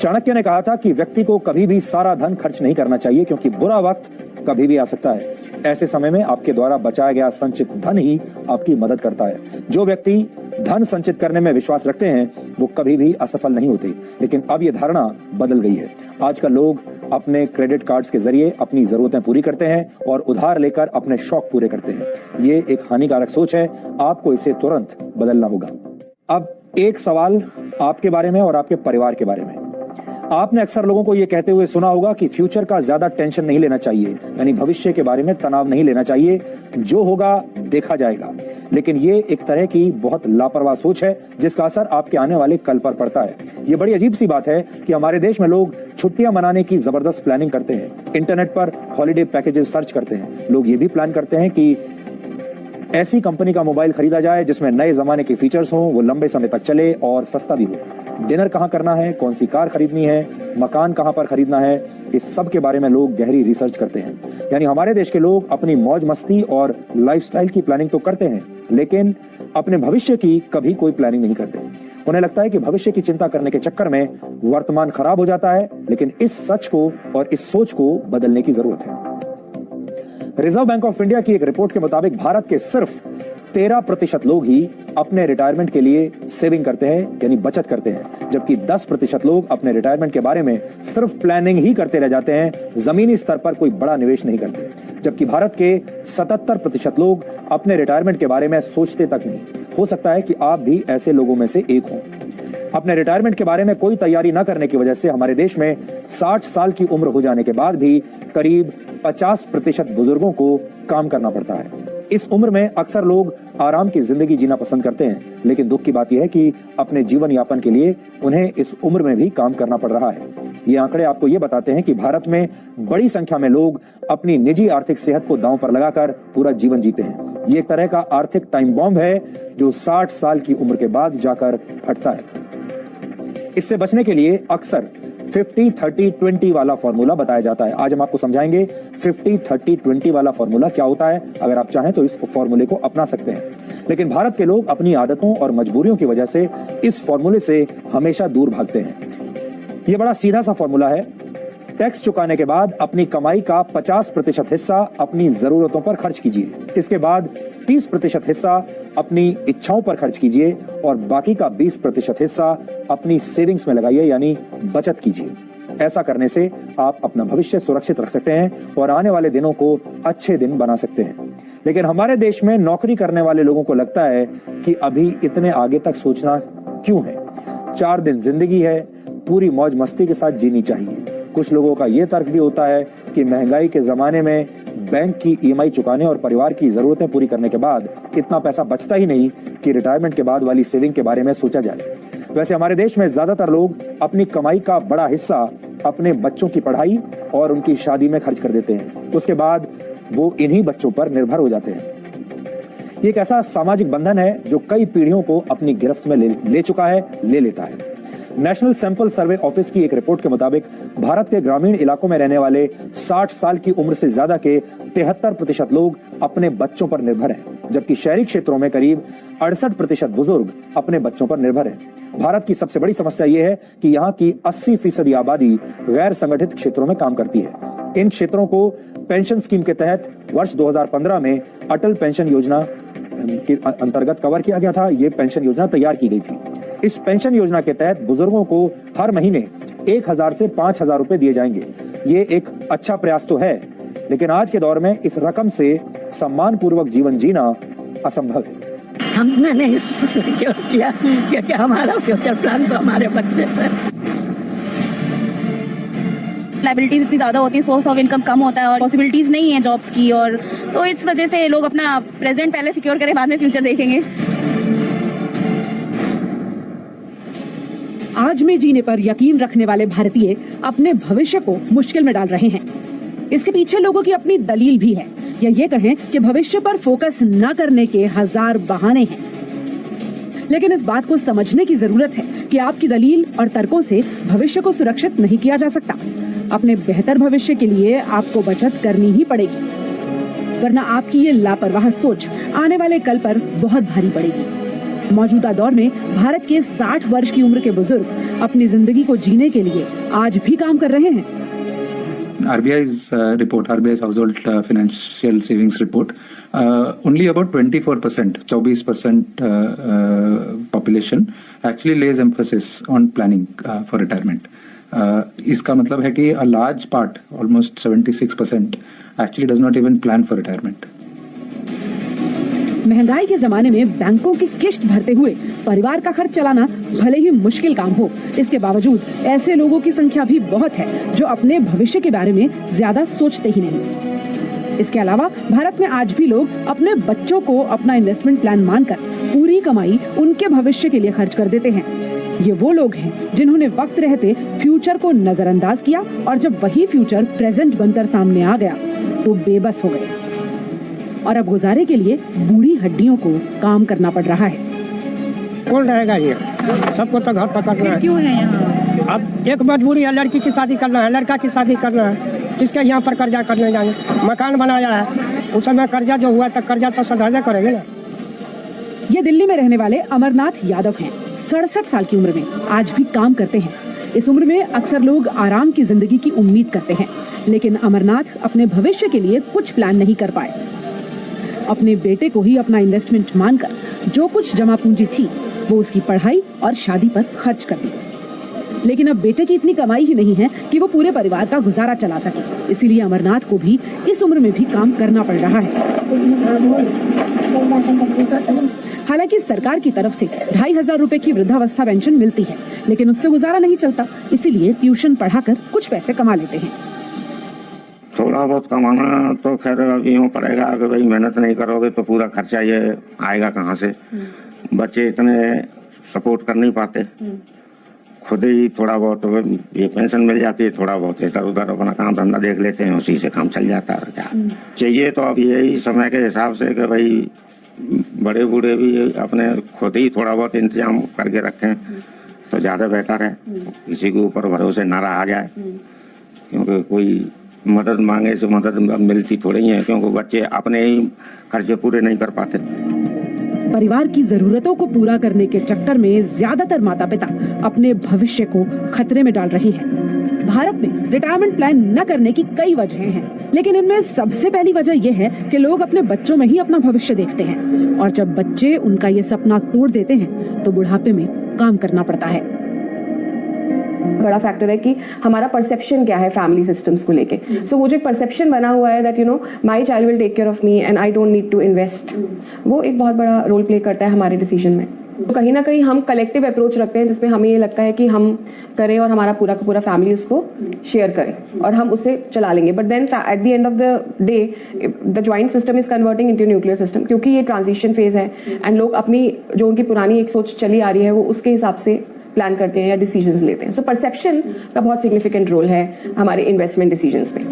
चाणक्य ने कहा था कि व्यक्ति को कभी भी सारा धन खर्च नहीं करना चाहिए, क्योंकि बुरा वक्त कभी भी आ सकता है। ऐसे समय में आपके द्वारा बचाया गया संचित धन ही आपकी मदद करता है। जो व्यक्ति धन संचित करने में विश्वास रखते हैं वो कभी भी असफल नहीं होते। लेकिन अब ये धारणा बदल गई है। आजकल लोग अपने क्रेडिट कार्ड्स के जरिए अपनी जरूरतें पूरी करते हैं और उधार लेकर अपने शौक पूरे करते हैं। ये एक हानिकारक सोच है। आपको इसे तुरंत बदलना होगा। अब एक सवाल आपके बारे में और आपके परिवार के बारे में। आपने अक्सर लोगों को यह कहते हुए सुना होगा कि फ्यूचर का ज्यादा टेंशन नहीं लेना चाहिए, यानी भविष्य के बारे में तनाव नहीं लेना चाहिए, जो होगा देखा जाएगा। लेकिन ये एक तरह की बहुत लापरवाह सोच है जिसका असर आपके आने वाले कल पर पड़ता है। ये बड़ी अजीब सी बात है कि हमारे देश में लोग छुट्टियां मनाने की जबरदस्त प्लानिंग करते हैं, इंटरनेट पर हॉलिडे पैकेजेस सर्च करते हैं। लोग ये भी प्लान करते हैं कि ऐसी कंपनी का मोबाइल खरीदा जाए जिसमें नए जमाने के फीचर्स हों, वो लंबे समय तक चले और सस्ता भी हो। डिनर कहां करना है, कौन सी कार खरीदनी है, मकान कहां पर खरीदना है, इस सब के बारे में लोग गहरी रिसर्च करते हैं। यानी हमारे देश के लोग अपनी मौज मस्ती और लाइफस्टाइल की प्लानिंग तो करते हैं, लेकिन अपने भविष्य की कभी कोई प्लानिंग नहीं करते। उन्हें लगता है कि भविष्य की चिंता करने के चक्कर में वर्तमान खराब हो जाता है, लेकिन इस सच को और इस सोच को बदलने की जरूरत है। रिजर्व बैंक ऑफ इंडिया की एक रिपोर्ट के मुताबिक भारत के सिर्फ 13% लोग ही अपने रिटायरमेंट के लिए सेविंग करते हैं, यानी बचत करते हैं, जबकि 10% लोग अपने रिटायरमेंट के बारे में सिर्फ प्लानिंग ही करते रह जाते हैं, जमीनी स्तर पर कोई बड़ा निवेश नहीं करते। जबकि भारत के 77% लोग अपने रिटायरमेंट के बारे में सोचते तक नहीं। हो सकता है कि आप भी ऐसे लोगों में से एक हों। अपने रिटायरमेंट के बारे में कोई तैयारी न करने की वजह से हमारे देश में 60 साल की उम्र हो जाने के बाद भी करीब 50% बुजुर्गों को काम करना पड़ता है। इस उम्र में अक्सर लोग आराम की जिंदगी जीना पसंद करते हैं, लेकिन दुख की बात यह है कि अपने जीवन यापन के लिए उन्हें इस उम्र में भी काम करना पड़ रहा है। ये आंकड़े आपको ये बताते हैं कि भारत में बड़ी संख्या में लोग अपनी निजी आर्थिक सेहत को दांव पर लगाकर पूरा जीवन जीते हैं। ये एक तरह का आर्थिक टाइम बॉम्ब है जो 60 साल की उम्र के बाद जाकर फटता है। इससे बचने के लिए अक्सर 50-30-20 वाला फॉर्मूला बताया जाता है। आज हम आपको समझाएंगे 50-30-20 वाला फॉर्मूला क्या होता है। अगर आप चाहें तो इस फॉर्मूले को अपना सकते हैं, लेकिन भारत के लोग अपनी आदतों और मजबूरियों की वजह से इस फॉर्मूले से हमेशा दूर भागते हैं। यह बड़ा सीधा सा फॉर्मूला है। टैक्स चुकाने के बाद अपनी कमाई का 50% हिस्सा अपनी जरूरतों पर खर्च कीजिए। इसके बाद 30% हिस्सा अपनी इच्छाओं पर खर्च कीजिए और बाकी का 20% हिस्सा अपनी सेविंग्स में लगाइए, यानी बचत कीजिए। ऐसा करने से आप अपना भविष्य सुरक्षित रख सकते हैं और आने वाले दिनों को अच्छे दिन बना सकते हैं। लेकिन हमारे देश में नौकरी करने वाले लोगों को लगता है कि अभी इतने आगे तक सोचना क्यों है, 4 दिन जिंदगी है, पूरी मौज मस्ती के साथ जीनी चाहिए। कुछ लोगों का यह तर्क भी होता है कि महंगाई के जमाने में बैंक की ईएमआई चुकाने और परिवार की जरूरतें पूरी करने के बाद इतना पैसा बचता ही नहीं कि रिटायरमेंट के बाद वाली सेविंग के बारे में सोचा जाए। वैसे हमारे देश में ज्यादातर लोग अपनी कमाई का बड़ा हिस्सा अपने बच्चों की पढ़ाई और उनकी शादी में खर्च कर देते हैं। उसके बाद वो इन्हीं बच्चों पर निर्भर हो जाते हैं। ये एक ऐसा सामाजिक बंधन है जो कई पीढ़ियों को अपनी गिरफ्त में ले चुका है, ले लेता है। नेशनल सैंपल सर्वे ऑफिस की एक रिपोर्ट के मुताबिक भारत के ग्रामीण इलाकों में रहने वाले 60 साल की उम्र से ज्यादा के 73% लोग अपने बच्चों पर निर्भर हैं, जबकि शहरी क्षेत्रों में करीब 68% बुजुर्ग अपने बच्चों पर निर्भर हैं। भारत की सबसे बड़ी समस्या यह है कि यहाँ की 80% आबादी गैर संगठित क्षेत्रों में काम करती है। इन क्षेत्रों को पेंशन स्कीम के तहत वर्ष 2015 में अटल पेंशन योजना के अंतर्गत कवर किया गया था। ये पेंशन योजना तैयार की गई थी। इस पेंशन योजना के तहत बुजुर्गों को हर महीने 1000 से 5000 रुपए दिए जाएंगे। ये एक अच्छा प्रयास तो है, लेकिन आज के दौर में इस रकम से सम्मान पूर्वक जीवन जीना असंभव है। हमने नहीं सिक्योर किया क्योंकि हमारा फ्यूचर प्लान तो हमारे बच्चे थे। लाइबिलिटीज इतनी ज्यादा होती है, सोर्स ऑफ इनकम कम होता है और पॉसिबिलिटीज नहीं है जॉब्स की, और तो इस वजह से लोग अपना प्रेजेंट पहले सिक्योर करें, बाद में फ्यूचर देखेंगे। आज में जीने पर यकीन रखने वाले भारतीय अपने भविष्य को मुश्किल में डाल रहे हैं। इसके पीछे लोगों की अपनी दलील भी है, या ये कहें कि भविष्य पर फोकस न करने के 1000 बहाने हैं। लेकिन इस बात को समझने की जरूरत है कि आपकी दलील और तर्कों से भविष्य को सुरक्षित नहीं किया जा सकता। अपने बेहतर भविष्य के लिए आपको बचत करनी ही पड़ेगी, वरना आपकी ये लापरवाह सोच आने वाले कल पर बहुत भारी पड़ेगी। मौजूदा दौर में भारत के 60 वर्ष की उम्र के बुजुर्ग अपनी जिंदगी को जीने के लिए आज भी काम कर रहे हैं। RBI's report, RBI's household financial savings report, only about 24%, 24% population actually lays emphasis on planning for retirement. इसका मतलब है कि a large part, almost 76%, actually does not even plan for retirement. महंगाई के जमाने में बैंकों की किश्त भरते हुए परिवार का खर्च चलाना भले ही मुश्किल काम हो, इसके बावजूद ऐसे लोगों की संख्या भी बहुत है जो अपने भविष्य के बारे में ज्यादा सोचते ही नहीं। इसके अलावा भारत में आज भी लोग अपने बच्चों को अपना इन्वेस्टमेंट प्लान मानकर पूरी कमाई उनके भविष्य के लिए खर्च कर देते हैं। ये वो लोग हैं जिन्होंने वक्त रहते फ्यूचर को नजरअंदाज किया और जब वही फ्यूचर प्रेजेंट बनकर सामने आ गया तो बेबस हो गए और अब गुजारे के लिए बूढ़ी हड्डियों को काम करना पड़ रहा है। कौन रहेगा ये? सबको तो घर पकड़ना है। क्यों है यहाँ? अब एक मजबूरी है, लड़की की शादी करना है, लड़का की शादी करना है, किसके यहाँ पर कर्जा करने जाएंगे? मकान बनाया है, उस समय कर्जा जो हुआ था कर्जा तो सधाने करेंगे ना। ये दिल्ली में रहने वाले अमरनाथ यादव हैं। 67 साल की उम्र में आज भी काम करते हैं। इस उम्र में अक्सर लोग आराम की जिंदगी की उम्मीद करते हैं, लेकिन अमरनाथ अपने भविष्य के लिए कुछ प्लान नहीं कर पाए। अपने बेटे को ही अपना इन्वेस्टमेंट मानकर जो कुछ जमा पूंजी थी वो उसकी पढ़ाई और शादी पर खर्च कर दी। लेकिन अब बेटे की इतनी कमाई ही नहीं है कि वो पूरे परिवार का गुजारा चला सके, इसीलिए अमरनाथ को भी इस उम्र में भी काम करना पड़ रहा है। हालांकि सरकार की तरफ से 2500 रुपए की वृद्धावस्था पेंशन मिलती है, लेकिन उससे गुजारा नहीं चलता, इसीलिए ट्यूशन पढ़ाकर कुछ पैसे कमा लेते हैं। थोड़ा बहुत कमाना तो खैर अब यूँ पड़ेगा कि भाई मेहनत नहीं करोगे तो पूरा खर्चा ये आएगा कहाँ से। बच्चे इतने सपोर्ट कर नहीं पाते, खुद ही थोड़ा बहुत ये पेंशन मिल जाती है, थोड़ा बहुत इधर उधर अपना काम धंधा देख लेते हैं, उसी से काम चल जाता है। और क्या चाहिए तो अब यही समय के हिसाब से कि भाई बड़े बूढ़े भी अपने खुद ही थोड़ा बहुत इंतजाम करके रखें तो ज़्यादा बेहतर है, किसी के ऊपर भरोसे ना रहा जाए, क्योंकि कोई मदद मांगे से मदद मिलती थोड़ी है, क्योंकि बच्चे अपने ही खर्चे पूरे नहीं कर पाते। परिवार की जरूरतों को पूरा करने के चक्कर में ज्यादातर माता पिता अपने भविष्य को खतरे में डाल रहे हैं। भारत में रिटायरमेंट प्लान न करने की कई वजहें हैं, लेकिन इनमें सबसे पहली वजह यह है कि लोग अपने बच्चों में ही अपना भविष्य देखते हैं और जब बच्चे उनका ये सपना तोड़ देते हैं तो बुढ़ापे में काम करना पड़ता है। बड़ा फैक्टर है कि हमारा परसेप्शन क्या है फैमिली सिस्टम्स को लेके। सो वो जो एक परसेप्शन बना हुआ है that you know my child will take care of me and I don't need to invest, वो एक बहुत बड़ा रोल प्ले करता है हमारे डिसीजन में। तो कहीं ना कहीं हम कलेक्टिव अप्रोच रखते हैं जिसमें हमें ये लगता है कि हम करें और हमारा पूरा का पूरा फैमिली उसको शेयर करे और हम उसे चला लेंगे। But then at the end of the day the joint system is converting into nuclear system, क्योंकि ये ट्रांजिशन फेज है एंड लोग अपनी जो उनकी पुरानी एक सोच चली आ रही है वो उसके हिसाब से प्लान करते हैं या डिसीजंस लेते हैं। सो परसेप्शन का बहुत सिग्निफिकेंट रोल है हमारे इन्वेस्टमेंट डिसीजंस में।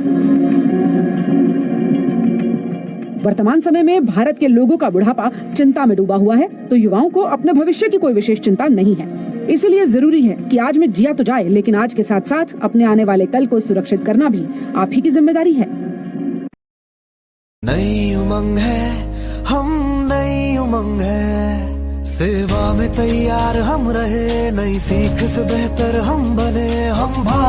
वर्तमान समय में भारत के लोगों का बुढ़ापा चिंता में डूबा हुआ है, तो युवाओं को अपने भविष्य की कोई विशेष चिंता नहीं है। इसीलिए जरूरी है कि आज में जिया तो जाए, लेकिन आज के साथ साथ अपने आने वाले कल को सुरक्षित करना भी आप ही की जिम्मेदारी है। नई उमंग है, हम नई उमंग है, सेवा में तैयार हम रहे, नई सीख से बेहतर हम बने, हम